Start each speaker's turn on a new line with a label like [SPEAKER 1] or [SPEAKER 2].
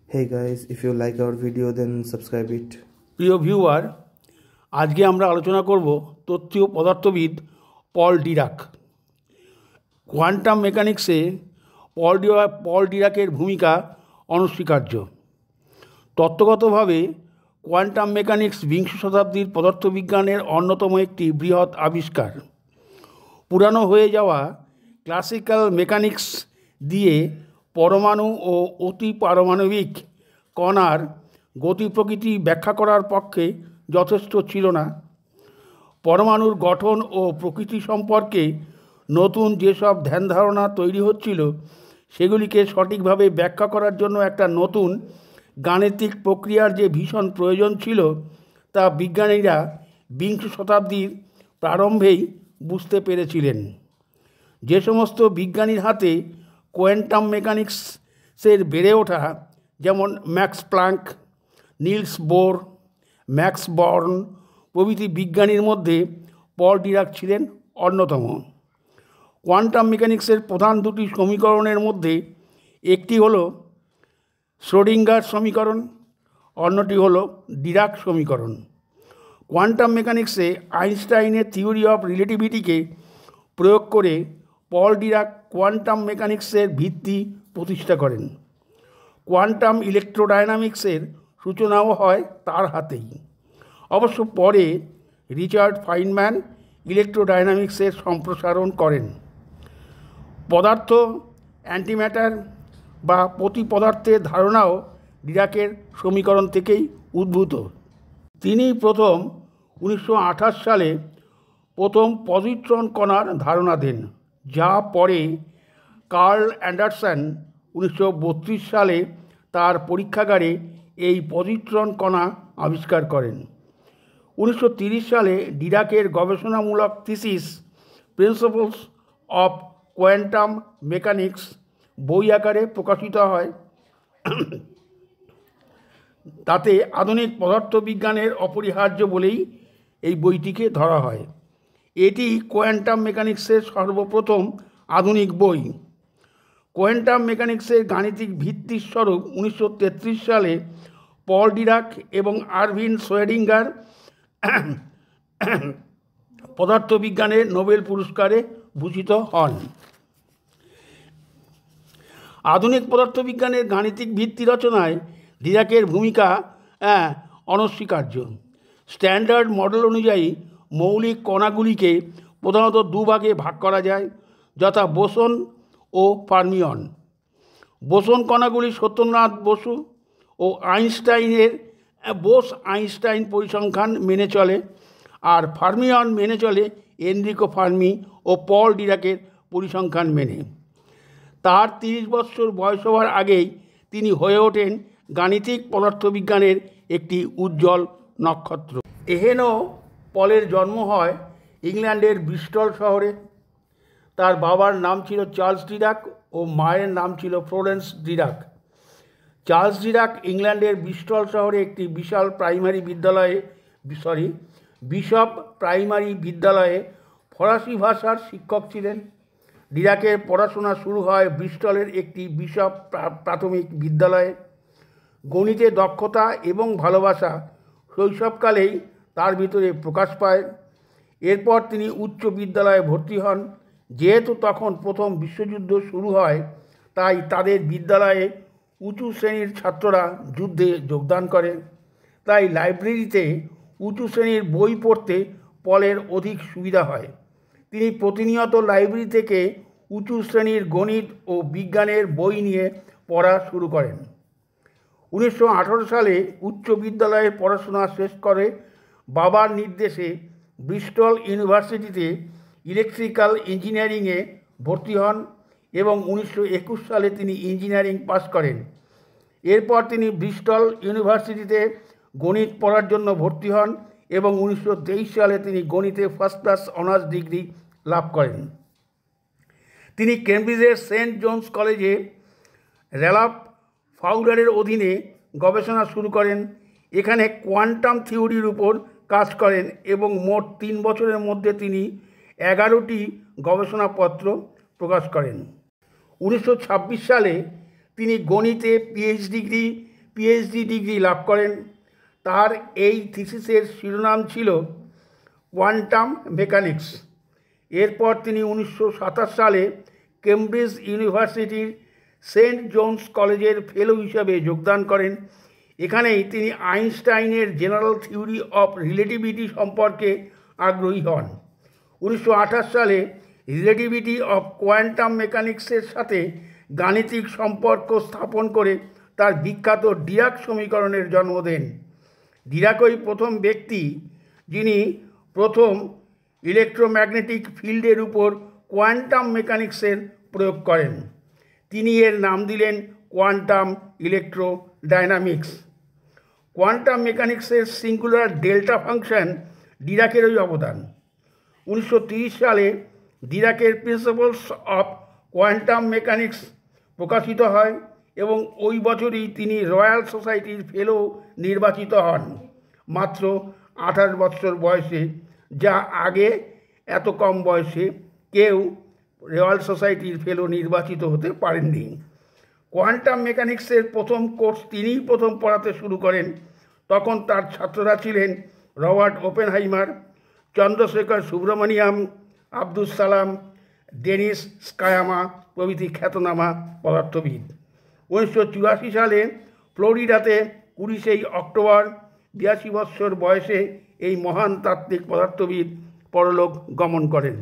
[SPEAKER 1] Hey guys, if you like our video then subscribe it.
[SPEAKER 2] প্রিয় viewer, আজকে আমরা আলোচনা করব তত্ত্বীয় পদার্থবিদ পল ডিরাক। কোয়ান্টাম মেকানিক্সে পল ডিরাকের ভূমিকা অনস্বীকার্য। তত্ত্বগতভাবে কোয়ান্টাম মেকানিক্স বিংশ শতাব্দীর পদার্থবিজ্ঞানের অন্যতম একটি বৃহৎ আবিষ্কার। পুরানো হয়ে যাওয়া ক্লাসিক্যাল মেকানিক্স দিয়ে পরমাণু ও অতি পারমাণবিক কণার গতি প্রকৃতি ব্যাখ্যা করার পক্ষে যথেষ্ট ছিল না। পরমাণুর গঠন ও প্রকৃতি সম্পর্কে নতুন যেসব ধ্যান ধারণা তৈরি হচ্ছিল সেগুলিকে সঠিকভাবে ব্যাখ্যা করার জন্য একটা নতুন গাণিতিক প্রক্রিয়ার যে ভীষণ প্রয়োজন ছিল তা বিজ্ঞানীরা বিংশ শতাব্দীর প্রারম্ভেই বুঝতে পেরেছিলেন। যে সমস্ত বিজ্ঞানীর হাতে কোয়ান্টাম মেকানিক্সের বেড়ে ওঠা, যেমন max Planck, Nils bore, max born প্রভৃতি বিজ্ঞানীর মধ্যে পল ডিরাক ছিলেন অন্যতম। কোয়ান্টাম মেকানিক্সের প্রধান দুটি সমীকরণের মধ্যে একটি হলো শ্রোডিঙ্গার সমীকরণ, অন্যটি হলো ডিরাক সমীকরণ। কোয়ান্টাম মেকানিক্সে আইনস্টাইনের থিওরি অফ রিলেটিভিটিকে প্রয়োগ করে পল ডিরাক কোয়ান্টাম মেকানিক্সের ভিত্তি প্রতিষ্ঠা করেন। কোয়ান্টাম ইলেকট্রোডায়নামিক্সের সূচনাও হয় তার হাতেই। অবশ্য পরে রিচার্ড ফাইনম্যান ইলেকট্রোডায়নামিক্সের সম্প্রসারণ করেন। পদার্থ, অ্যান্টিম্যাটার বা প্রতিপদার্থের ধারণাও ডিরাকের সমীকরণ থেকেই উদ্ভূত। তিনি প্রথম 1928 সালে প্রথম পজিট্রন কণার ধারণা দেন, যা পরে কার্ল অ্যান্ডারসন 1932 সালে তার পরীক্ষাগারে এই পজিট্রন কণা আবিষ্কার করেন। 1930 সালে ডিরাকের গবেষণামূলক thesis principles of quantum mechanics বই আকারে প্রকাশিত হয়। তাতে আধুনিক পদার্থবিজ্ঞানের অপরিহার্য বলেই এই বইটিকে ধরা হয়। এটি কোয়ান্টাম মেকানিক্সের সর্বপ্রথম আধুনিক বই। কোয়ান্টাম মেকানিক্সের গাণিতিক ভিত্তিস্বরূপ 1933 সালে পল ডিরাক এবং আরভিন শ্রোডিঙ্গার পদার্থবিজ্ঞানে নোবেল পুরস্কারে ভূষিত হন। আধুনিক পদার্থবিজ্ঞানের গাণিতিক ভিত্তি রচনায় ডিরাকের ভূমিকা অনস্বীকার্য। স্ট্যান্ডার্ড মডেল অনুযায়ী মৌলিক কণাগুলিকে প্রধানত দুভাগে ভাগ করা যায়, যথা বোসন ও ফার্মিয়ন। বোসন কণাগুলি সত্যেন্দ্রনাথ বসু ও আইনস্টাইনের বোস আইনস্টাইন পরিসংখ্যান মেনে চলে, আর ফার্মিয়ন মেনে চলে এনরিকো ফার্মি ও পল ডিরাকের পরিসংখ্যান মেনে। তার 30 বছর বয়স হওয়ার আগেই তিনি হয়ে ওঠেন গাণিতিক পদার্থবিজ্ঞানের একটি উজ্জ্বল নক্ষত্র। এহেন পলের জন্ম হয় ইংল্যান্ডের ব্রিস্টল শহরে। তার বাবার নাম ছিল চার্লস ডিরাক ও মায়ের নাম ছিল ফ্লোরেন্স ডিরাক। চার্লস ডিরাক ইংল্যান্ডের ব্রিস্টল শহরে একটি বিশপ প্রাইমারি বিদ্যালয়ে ফরাসি ভাষার শিক্ষক ছিলেন। ডিরাকের পড়াশোনা শুরু হয় ব্রিস্টলের একটি বিশপ প্রাথমিক বিদ্যালয়ে। গণিতে দক্ষতা এবং ভালোবাসা শৈশবকালেই তার ভিতরে প্রকাশ পায়। এরপর তিনি উচ্চ বিদ্যালয়ে ভর্তি হন। যেহেতু তখন প্রথম বিশ্বযুদ্ধ শুরু হয়, তাই তাদের বিদ্যালয়ে উঁচু শ্রেণীর ছাত্ররা যুদ্ধে যোগদান করে। তাই লাইব্রেরিতে উঁচু শ্রেণীর বই পড়তে পলের অধিক সুবিধা হয়। তিনি প্রতিনিয়ত লাইব্রেরি থেকে উঁচু শ্রেণীর গণিত ও বিজ্ঞানের বই নিয়ে পড়া শুরু করেন। 1918 সালে উচ্চ বিদ্যালয়ের পড়াশোনা শেষ করে বাবার নির্দেশে ব্রিস্টল ইউনিভার্সিটিতে ইলেকট্রিক্যাল ইঞ্জিনিয়ারিংয়ে ভর্তি হন এবং 1921 সালে তিনি ইঞ্জিনিয়ারিং পাস করেন। এরপর তিনি ব্রিস্টল ইউনিভার্সিটিতে গণিত পড়ার জন্য ভর্তি হন এবং 1923 সালে তিনি গণিতে ফার্স্ট ক্লাস অনার্স ডিগ্রি লাভ করেন। তিনি কেমব্রিজের সেন্ট জোন্স কলেজে র্যালফ ফাউলারের অধীনে গবেষণা শুরু করেন। এখানে কোয়ান্টাম থিওরির উপর কাজ করেন এবং মোট 3 বছরের মধ্যে তিনি 11টি গবেষণাপত্র প্রকাশ করেন। 1926 সালে তিনি গণিতে পিএইচডি ডিগ্রি পিএইচডি ডিগ্রি লাভ করেন। তার এই থিসিসের শিরোনাম ছিল কোয়ান্টাম মেকানিক্স। এরপর তিনি 1927 সালে কেমব্রিজ ইউনিভার্সিটির সেন্ট জোন্স কলেজের ফেলো হিসাবে যোগদান করেন। এখানেই তিনি আইনস্টাইনের জেনারেল থিওরি অফ রিলেটিভিটি সম্পর্কে আগ্রহী হন। 1928 সালে রিলেটিভিটি অফ কোয়ান্টাম মেকানিক্সের সাথে গাণিতিক সম্পর্ক স্থাপন করে তার বিখ্যাত ডিরাক সমীকরণের জন্ম দেন। ডিরাকই প্রথম ব্যক্তি যিনি প্রথম ইলেকট্রোম্যাগনেটিক ফিল্ডের উপর কোয়ান্টাম মেকানিক্সের প্রয়োগ করেন। তিনি এর নাম দিলেন কোয়ান্টাম ইলেকট্রোডাইনামিক্স। কোয়ান্টাম মেকানিক্সের সিঙ্গুলার ডেল্টা ফাংশন ডিরাকেরই অবদান। 1930 সালে ডিরাকের প্রিন্সিপলস অফ কোয়ান্টাম মেকানিক্স প্রকাশিত হয় এবং ওই বছরই তিনি রয়্যাল সোসাইটির ফেলো নির্বাচিত হন, মাত্র 28 বছর বয়সে, যা আগে এত কম বয়সে কেউ রয়্যাল সোসাইটির ফেলো নির্বাচিত হতে পারেননি। কোয়ান্টাম মেকানিক্সের প্রথম কোর্স তিনিই প্রথম পড়াতে শুরু করেন। তখন তার ছাত্ররা ছিলেন Robert Oppenheimer, Chandrashekhar Subramaniam, Abdus Salam, Dennis স্কায়ামা প্রভৃতি খ্যাতনামা পদার্থবিদ। 1984 সালে ফ্লোরিডাতে 20 অক্টোবর 82 বছর বয়সে এই মহান তাত্ত্বিক পদার্থবিদ পরলোক গমন করেন।